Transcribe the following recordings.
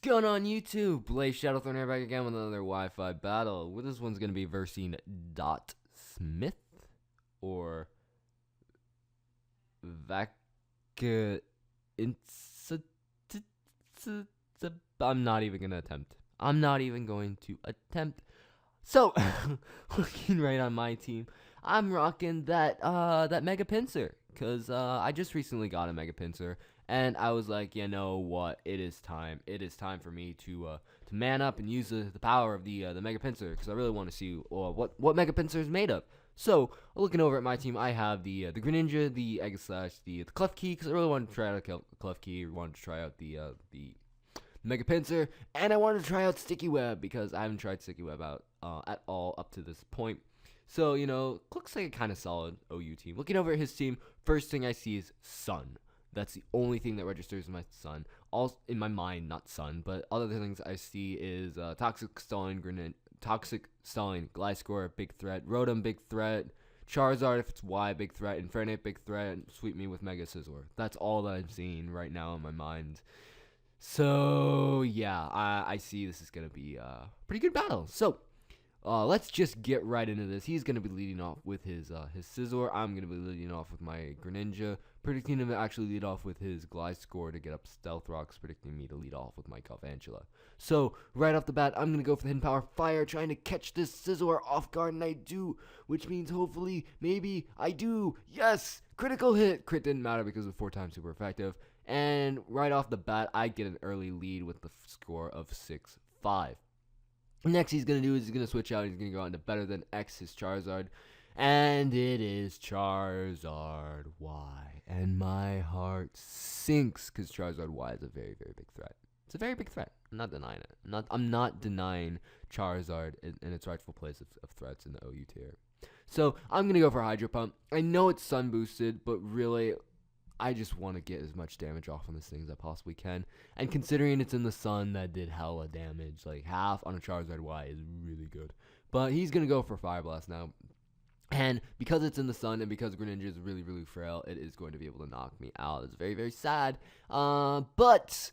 going on YouTube? Blazeshadowthorn here back again with another Wi-Fi battle. Well, this one's going to be versing Dot Smith or Vaca... I'm not even going to attempt. So, looking right on my team, I'm rocking that Mega Pincer. Because I just recently got a Mega Pincer. And I was like, you know what? It is time. It is time for me to man up and use the power of the Mega Pincer, because I really want to see what Mega Pincer is made of. So, looking over at my team, I have the Greninja, the Aegislash, the Klefki, because I really wanted to try out Klefki, wanted to try out the Mega Pincer, and I wanted to try out Sticky Web, because I haven't tried Sticky Web out at all up to this point. So, you know, looks like a kind of solid OU team. Looking over at his team, first thing I see is Sun. That's the only thing that registers in my Sun. All in my mind, not Sun, but other things I see is Toxic Stalling, Gliscor, big threat, Rotom, big threat, Charizard, if it's Y, big threat, Infernape, big threat, and Sweep Me with Mega Scizor. That's all that I'm seeing right now in my mind. So, yeah, I see this is going to be a pretty good battle. So, let's just get right into this. He's going to be leading off with his Scizor. I'm going to be leading off with my Greninja. Predicting him to actually lead off with his Gliscor to get up Stealth Rocks. Predicting me to lead off with my Galvantula. So, right off the bat, I'm going to go for the Hidden Power Fire, trying to catch this Scizor off guard, and I do. Which means, hopefully, maybe, I do. Yes! Critical hit! Crit didn't matter because it was 4 times super effective. And right off the bat, I get an early lead with the score of 6-5. Next he's going to do is he's going to switch out. He's going to go on to Better Than X, his Charizard. And it is Charizard Y. And my heart sinks because Charizard Y is a very, very big threat. It's a very big threat. I'm not denying it. I'm not denying Charizard in its rightful place of threats in the OU tier. So I'm going to go for Hydro Pump. I know it's Sun boosted, but really, I just want to get as much damage off on this thing as I possibly can. And considering it's in the Sun, that did hella damage. Like, half on a Charizard Y is really good. But he's going to go for Fire Blast now. And because it's in the Sun and because Greninja is really, really frail, it is going to be able to knock me out. It's very, very sad. But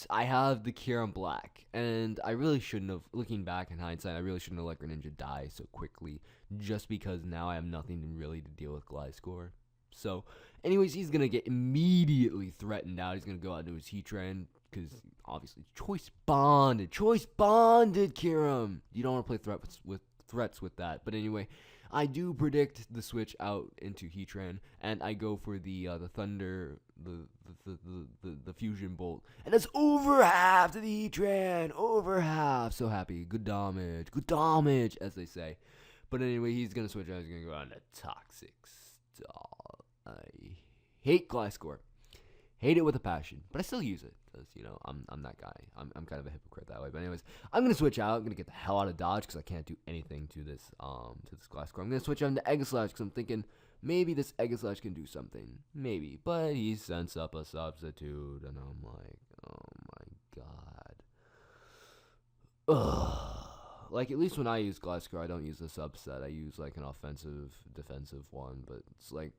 I have the Kyurem Black. And I really shouldn't have, looking back in hindsight, I really shouldn't have let Greninja die so quickly. Just because now I have nothing really to deal with Gliscor. So, anyways, he's going to get immediately threatened out. He's going to go out into his Heatran, because obviously choice bonded Kyurem. You don't want to play threats with that. But anyway, I do predict the switch out into Heatran, and I go for the Thunder, the Fusion Bolt, and it's over half to the Heatran, over half. So happy, good damage, as they say. But anyway, he's going to switch out. He's going to go on to Toxic Stall. I hate Gliscor. Hate it with a passion. But I still use it. Because, you know, I'm that guy. I'm kind of a hypocrite that way. But anyways, I'm going to switch out. I'm going to get the hell out of dodge because I can't do anything to this Gliscor. I'm going to switch on to Aegislash because I'm thinking maybe this Aegislash can do something. Maybe. But he sends up a substitute. And I'm like, oh my god. Ugh. Like, at least when I use Gliscor, I don't use the subset. I use, like, an offensive, defensive one. But it's, like,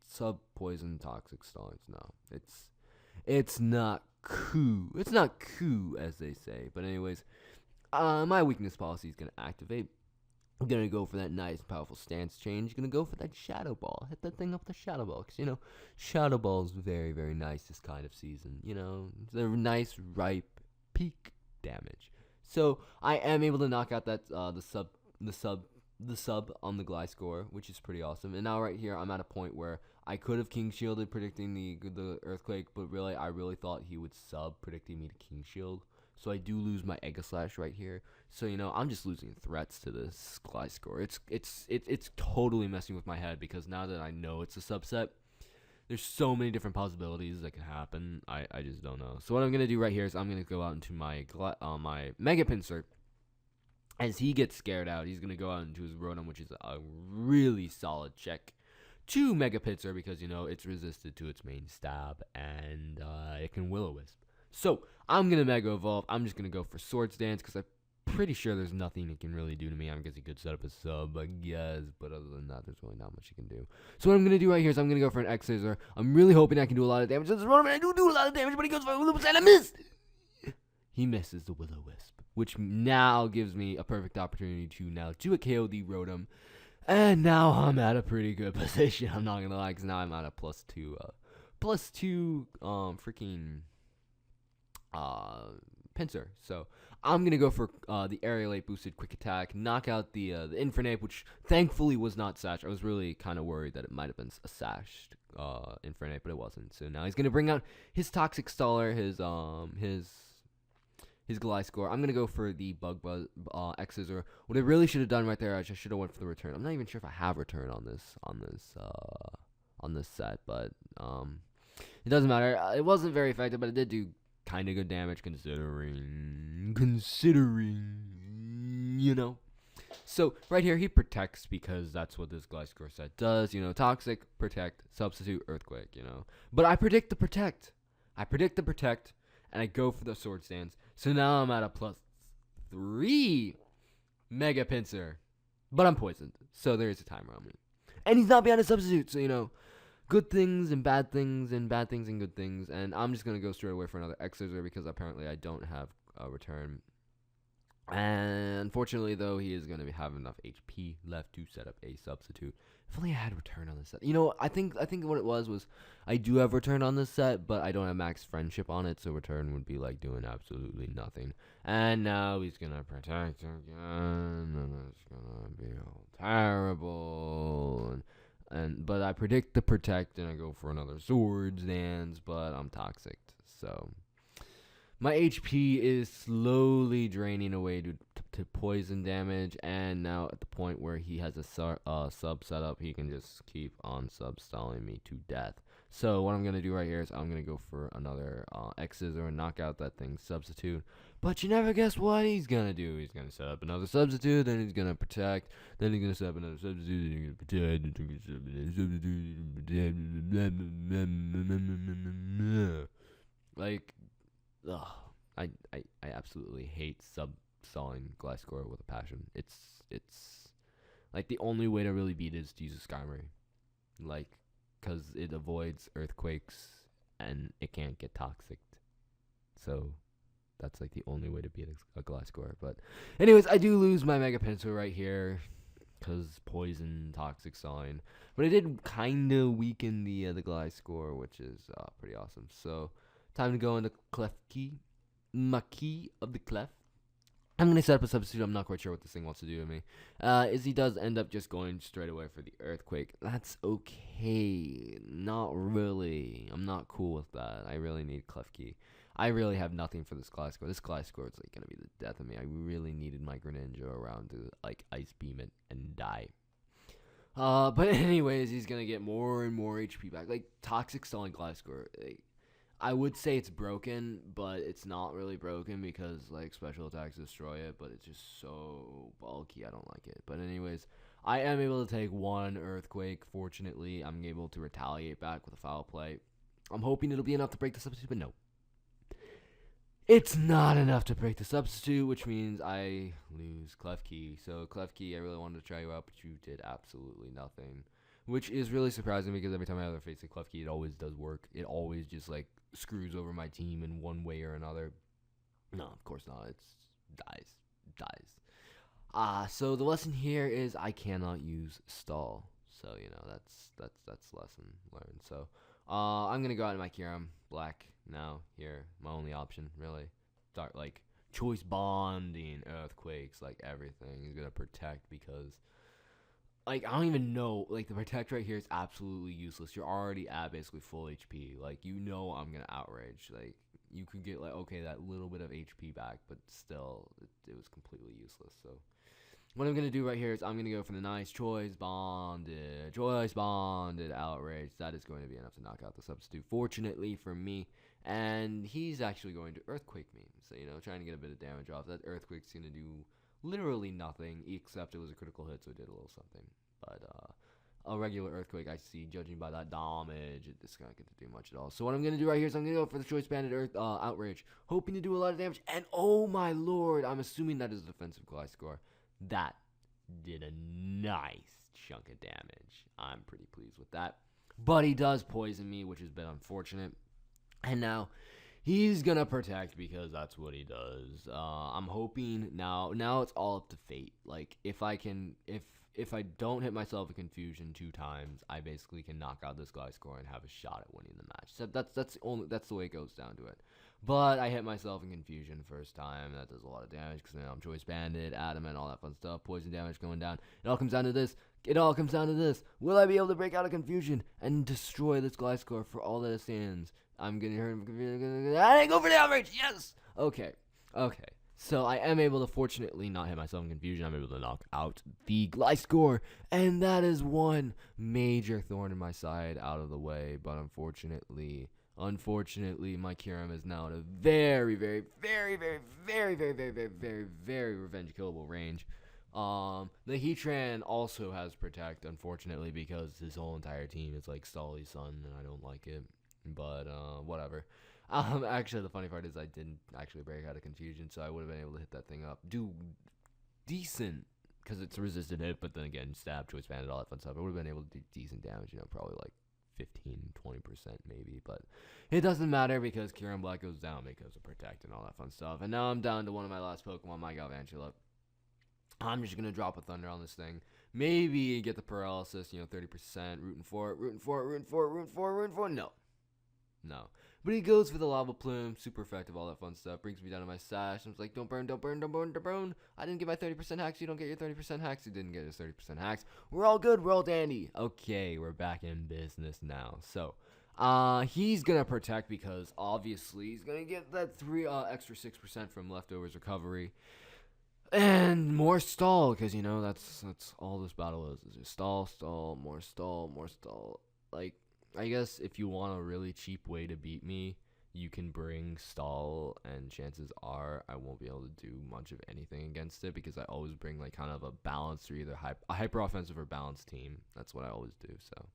sub-poison toxic stallings. No, it's not cool. It's not cool, as they say. But anyways, my weakness policy is going to activate. I'm going to go for that nice, powerful stance change. Going to go for that Shadow Ball. Hit that thing up with the Shadow Ball. Because, you know, Shadow Ball is very, very nice this kind of season. You know, they're nice, ripe, peak damage. So I am able to knock out that the sub on the Gliscor, which is pretty awesome. And now right here, I'm at a point where I could have King Shielded predicting the Earthquake, but really, I really thought he would sub predicting me to King Shield. So I do lose my Aegislash right here. So, you know, I'm just losing threats to this Gliscor. It's totally messing with my head because now that I know it's a subset, there's so many different possibilities that can happen. I just don't know. So what I'm gonna do right here is I'm gonna go out into my Mega Pinsir. As he gets scared out, he's gonna go out into his Rotom, which is a really solid check to Mega Pinsir because, you know, it's resisted to its main stab and it can Will-O-Wisp. So I'm gonna Mega Evolve. I'm just gonna go for Swords Dance because I pretty sure there's nothing it can really do to me. I guess he could set up a sub, I guess, but other than that, there's really not much he can do. So what I'm going to do right here is I'm going to go for an X-Scissor. I'm really hoping I can do a lot of damage to this Rotom, and I do a lot of damage, but he goes for 100% I miss! he misses the Will-O-Wisp, which now gives me a perfect opportunity to now do a KOD Rotom. And now I'm at a pretty good position. I'm not gonna lie, because now I'm at a +2, freaking pincer. So I'm gonna go for the Aerial 8 boosted quick attack, knock out the Infernape, which thankfully was not sashed. I was really kind of worried that it might have been a sashed Infernape, but it wasn't. So now he's gonna bring out his Toxic Staller, his Gliscor. I'm gonna go for the Bug Buzz X Scissor. What I really should have done right there, I just should have went for the return. I'm not even sure if I have return on this set, but it doesn't matter. It wasn't very effective, but it did do kind of good damage considering, you know. So right here he protects, because that's what this Gliscor set does, you know. Toxic, protect, substitute, Earthquake, you know. But I predict the protect, and I go for the Sword Stance. So now I'm at a +3 Mega Pincer, but I'm poisoned, so there is a timer on me, and he's not beyond a substitute. So, you know, good things and bad things, and bad things and good things. And I'm just going to go straight away for another X-Scissor, because apparently I don't have a return. And unfortunately, though, he is going to have enough HP left to set up a substitute. If only I had return on this set. You know, I think what it was I do have return on this set, but I don't have max friendship on it, so return would be like doing absolutely nothing. And now he's going to protect again, and it's going to be all terrible. But I predict the protect, and I go for another Swords Dance, but I'm toxic. So my HP is slowly draining away to poison damage, and now at the point where he has a sub setup, he can just keep on sub-stalling me to death. So what I'm going to do right here is I'm going to go for another X-Scissor and knock out that thing's substitute. But you never guess what he's going to do. He's going to set up another substitute, then he's going to protect, then he's going to set up another substitute, then he's going to protect, like, ugh, I absolutely hate sub-stalling Gliscor with a passion. It's like the only way to really beat it is to use a Skyrim, like, because it avoids earthquakes and it can't get toxic. So that's like the only way to beat a Gliscor. But anyways, I do lose my Mega Pencil right here, because poison, toxic stalling. But I did kind of weaken the Gliscor, which is pretty awesome. So time to go into Clef Key. Maquis of the Clef. I'm going to set up a substitute. I'm not quite sure what this thing wants to do to me. Is he does end up just going straight away for the Earthquake. That's okay. Not really. I'm not cool with that. I really need Clef Key. I really have nothing for this Gliscor. This Gliscor is like going to be the death of me. I really needed my Greninja around to like Ice Beam it and die. But anyways, he's going to get more and more HP back. Like, Toxic Stalling Gliscor, I would say it's broken, but it's not really broken, because like special attacks destroy it, but it's just so bulky. I don't like it. But anyways, I am able to take one Earthquake. Fortunately, I'm able to retaliate back with a Foul Play. I'm hoping it'll be enough to break the substitute, but no. It's not enough to break the substitute, which means I lose Clef Key. So Clef Key, I really wanted to try you out, but you did absolutely nothing, which is really surprising, because every time I ever face a Clef Key, it always does work. It always just like screws over my team in one way or another. No, of course not. It's dies. So the lesson here is I cannot use stall. So, you know, that's lesson learned. So I'm gonna go out in my Kyurem black now here. My only option, really. Start like choice bonding, earthquakes, like everything is gonna protect, because like, I don't even know, like, the protect right here is absolutely useless. You're already at basically full HP. Like, you know I'm going to outrage. Like, you could get, like, okay, that little bit of HP back, but still, it was completely useless. So what I'm going to do right here is I'm going to go for the nice choice bonded outrage. That is going to be enough to knock out the substitute, fortunately for me. And he's actually going to Earthquake me. So, you know, trying to get a bit of damage off. That Earthquake's going to do literally nothing, except it was a critical hit, so it did a little something. But a regular Earthquake, I see, judging by that damage, it's not going to do much at all. So what I'm going to do right here is I'm going to go for the Choice Banded Outrage, hoping to do a lot of damage. And oh my lord, I'm assuming that is a defensive Gliscor. That did a nice chunk of damage. I'm pretty pleased with that. But he does poison me, which has been unfortunate. And now He's gonna protect because that's what he does. I'm hoping now it's all up to fate. Like if I don't hit myself in confusion 2 times, I basically can knock out this Gliscor and have a shot at winning the match. So that's the way it goes down to it. But I hit myself in confusion first time. That does a lot of damage because now I'm choice banded, adamant, all that fun stuff. Poison damage going down. It all comes down to this. Will I be able to break out of confusion and destroy this Gliscor for all that it stands? I'm getting hurt. I didn't go for the outrage. Yes. Okay. So I am able to fortunately not hit myself in confusion. I'm able to knock out the Gliscor, and that is one major thorn in my side out of the way. But unfortunately, my Kyurem is now at a very, very, very, very, very, very, very, very, very, very revenge killable range. The Heatran also has Protect, unfortunately, because his whole entire team is like Stolly's son, and I don't like it. But whatever. Actually, the funny part is I didn't actually break out of confusion, so I would have been able to hit that thing up. Do decent, because it's a resisted hit, but then again, stab, choice banded, all that fun stuff. I would have been able to do decent damage, probably like 15-20% maybe, but it doesn't matter because Kyurem Black goes down because of Protect and all that fun stuff. And now I'm down to one of my last Pokemon, my Galvantula. I'm just going to drop a Thunder on this thing. Maybe get the Paralysis, 30%, rooting for it. No. But he goes for the Lava Plume, super effective, all that fun stuff. Brings me down to my stash. I'm like, don't burn. I didn't get my 30% hacks. You don't get your 30% hacks. You didn't get his 30% hacks. We're all good. We're all dandy. Okay, we're back in business now. So, he's going to Protect because obviously he's going to get that extra 6% from Leftovers Recovery. And more stall, because, that's all this battle is. It's just stall, more stall. Like, I guess if you want a really cheap way to beat me, you can bring stall, and chances are I won't be able to do much of anything against it because I always bring like kind of a balanced or either a hyper offensive or balanced team. That's what I always do. So,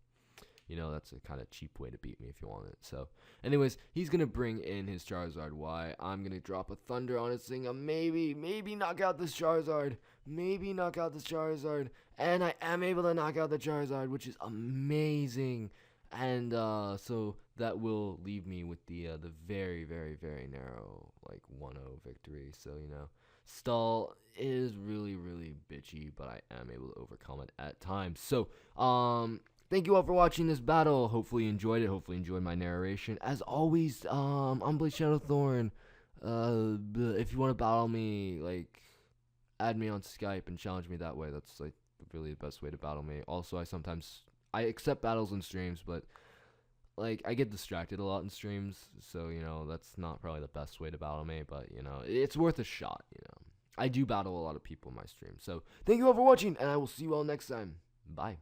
that's a kind of cheap way to beat me if you want it. So, anyways, he's gonna bring in his Charizard Y. I'm gonna drop a Thunder on his thing. Maybe knock out this Charizard. And I am able to knock out the Charizard, which is amazing. And so that will leave me with the very, very, very narrow 1-0 victory. So stall is really, really bitchy, but I am able to overcome it at times. So thank you all for watching this battle. Hopefully you enjoyed it. Hopefully you enjoyed my narration. As always, I'm Blazeshadowthorn. If you want to battle me, add me on Skype and challenge me that way. That's really the best way to battle me. Also, I accept battles in streams, but I get distracted a lot in streams, so that's not probably the best way to battle me, but it's worth a shot. I do battle a lot of people in my stream. So thank you all for watching, and I will see you all next time. Bye.